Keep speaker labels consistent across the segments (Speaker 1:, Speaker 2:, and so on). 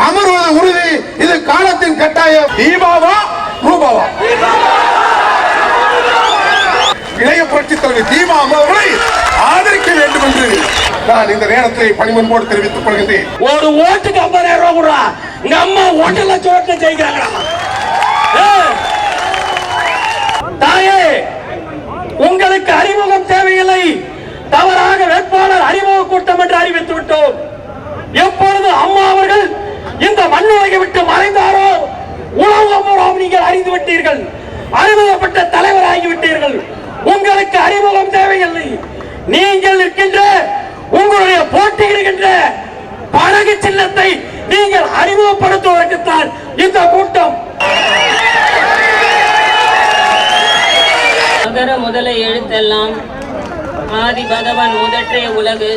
Speaker 1: அமர்வது உறுதி. இது காலத்தின் கட்டாயம். தீபாவா ரூபாவா? இளைய புரட்சி தலைவர் தீபா அவர்களை ஆதரிக்க வேண்டும் என்று நான் இந்த நேரத்தை பணிமன்போடு தெரிவித்துக் கொள்கின்றேன்.
Speaker 2: ஒரு ஓட்டுக்கு 50,000 ரூபாய் கூட எங்க அம்மா 1 லட்சம் ஓட்டு ஜெயிக்கிறாங்களா? தாயே, உங்களுக்கு அறிமுகம் தேவையில்லை. தவறாக வேட்பாளர் அறிமுக கூட்டம் என்று அறிவித்து விட்டோம். எப்பொழுது அம்மா அவர்கள் இந்த மண்ணுலகை விட்டு மறைந்தாரோ உலகம் நீங்கள் அறிந்து விட்டீர்கள். அறிமுகப்பட்ட தலைவராகிவிட்டீர்கள். உங்களுக்கு அறிமுகம் தேவையில்லை. நீங்கள் இருக்கின்ற உங்களுடைய போட்டியிடுகின்ற படகு சின்னத்தை நீங்கள் அறிமுகப்படுத்துவதற்குத்தான் இந்த கூட்டம்.
Speaker 3: அகர முதல எழுத்தெல்லாம் ஆதி பகவன் முதற்றே உலகு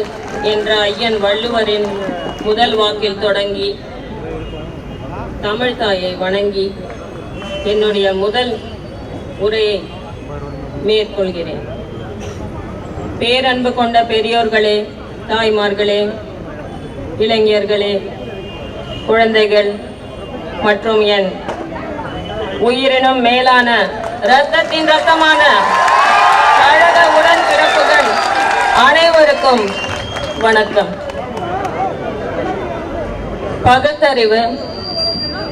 Speaker 3: என்ற ஐயன் வள்ளுவரின் முதல் வாக்கில் தொடங்கி தமிழ் தாயை வணங்கி என்னுடைய முதல் உரையை மேற்கொள்கிறேன். பேரன்பு கொண்ட பெரியோர்களே, தாய்மார்களே, இளைஞர்களே, குழந்தைகள் மற்றும் என் உயிரினும் மேலான இரத்தத்தின் இரத்தமான கழக உடன் பிறப்புகள் அனைவருக்கும் வணக்கம். பகுத்தறிவு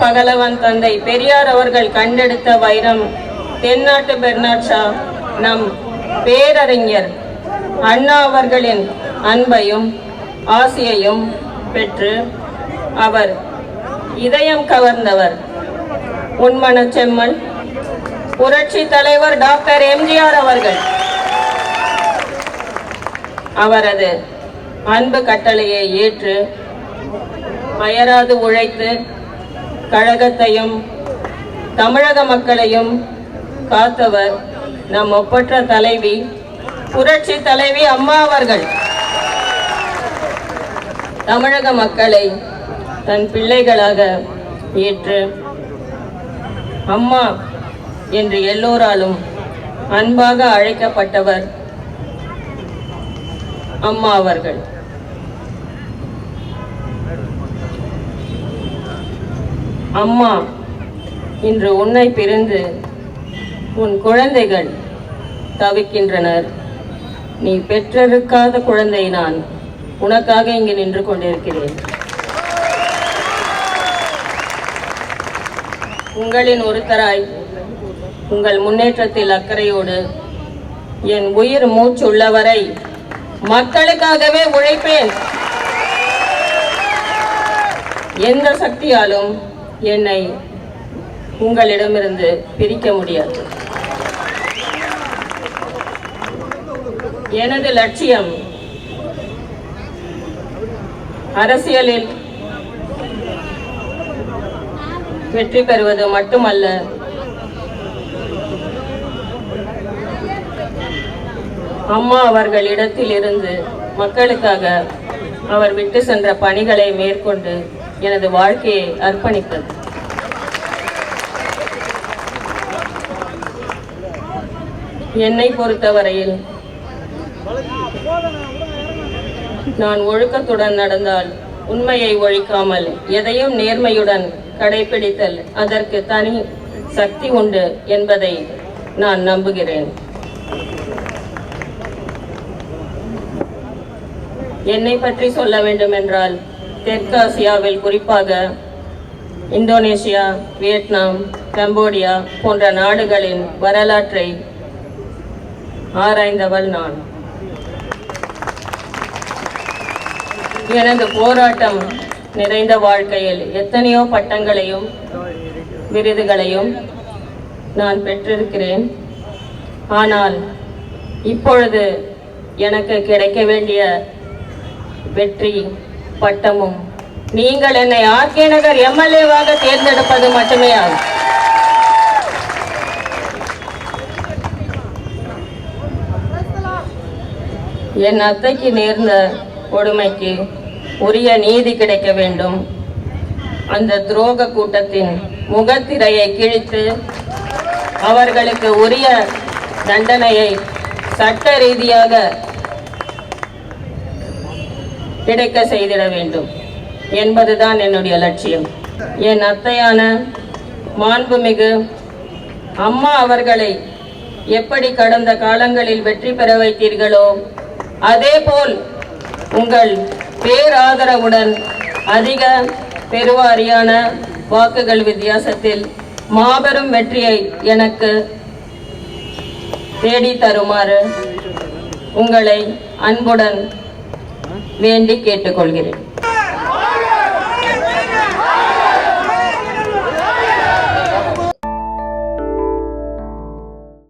Speaker 3: பகலவன் தந்தை பெரியார் அவர்கள் கண்டெடுத்த வைரம் தென்னாட்டு பெர்னாட் ஷா நம் பேரறிஞர் அண்ணா அவர்களின் அன்பையும் ஆசியையும் பெற்று அவர் இதயம் கவர்ந்தவர் உண்மன செம்மல் புரட்சி தலைவர் டாக்டர் எம்ஜிஆர் அவர்கள். அவரது அன்பு கட்டளையை ஏற்று அயராது உழைத்து கழகத்தையும் தமிழக மக்களையும் காத்தவர் நம் ஒப்பற்ற தலைவி புரட்சி தலைவி அம்மா அவர்கள். தமிழக மக்களை தன் பிள்ளைகளாக ஏற்று அம்மா என்று எல்லோராலும் அன்பாக அழைக்கப்பட்டவர் அம்மா அவர்கள். அம்மா, இன்று உன்னை பிரிந்து உன் குழந்தைகள் தவிக்கின்றனர். நீ பெற்றெடுக்காத குழந்தை நான் உனக்காக இங்கு நின்று கொண்டிருக்கிறேன். உங்களின் ஒருத்தராய் உங்கள் முன்னேற்றத்தில் அக்கறையோடு என் உயிர் மூச்சு உள்ளவரை மக்களுக்காகவே உழைப்பேன். எந்த சக்தியாலும் என்னை உங்களிடமிருந்து பிரிக்க முடியாது. எனது லட்சியம் அரசியலில் வெற்றி பெறுவது மட்டுமல்ல, அம்மா அவர்கள் இடத்தில் இருந்து மக்களுக்காக அவர் விட்டு சென்ற பணிகளை மேற்கொண்டு எனது வாழ்க்கையை அர்ப்பணித்தது. என்னை பொறுத்தவரையில் நான் ஒழுக்கத்துடன் நடந்தால், உண்மையை ஒழிக்காமல் எதையும் நேர்மையுடன் கடைபிடித்தல் அதற்கு தனி சக்தி உண்டு என்பதை நான் நம்புகிறேன். என்னை பற்றி சொல்ல வேண்டும் என்றால், தெற்காசியாவில் குறிப்பாக இந்தோனேசியா, வியட்நாம், கம்போடியா போன்ற நாடுகளின் வரலாற்றை ஆராய்ந்தவள் நான். எனது போராட்டம் நிறைந்த வாழ்க்கையில் எத்தனையோ பட்டங்களையும் விருதுகளையும் நான் பெற்றிருக்கிறேன். ஆனால் இப்பொழுது எனக்கு கிடைக்க வேண்டிய வெற்றி பட்டமும் நீங்கள் என்னை ஆர்கே நகர் எம்எல்ஏவாக தேர்ந்தெடுப்பது மட்டுமே ஆகும். என் அத்தைக்கு நேர்ந்த கொடுமைக்கு உரிய நீதி கிடைக்க வேண்டும். அந்த துரோக கூட்டத்தின் முகத்திரையை கிழித்து அவர்களுக்கு உரிய தண்டனையை சட்ட ரீதியாக கிடைக்க செய்திட வேண்டும். என்பதுதான் என்னுடைய லட்சியம். என் அத்தையான மாண்புமிகு அம்மா அவர்களை எப்படி கடந்த காலங்களில் வெற்றி பெற வைத்தீர்களோ அதேபோல் உங்கள் பேராதரவுடன் அதிக பெருவாரியான வாக்குகள் வித்தியாசத்தில் மாபெரும் வெற்றியை எனக்கு தேடி தருமாறு உங்களை அன்புடன் வேண்டி கேட்டுக்கொள்கிறேன்.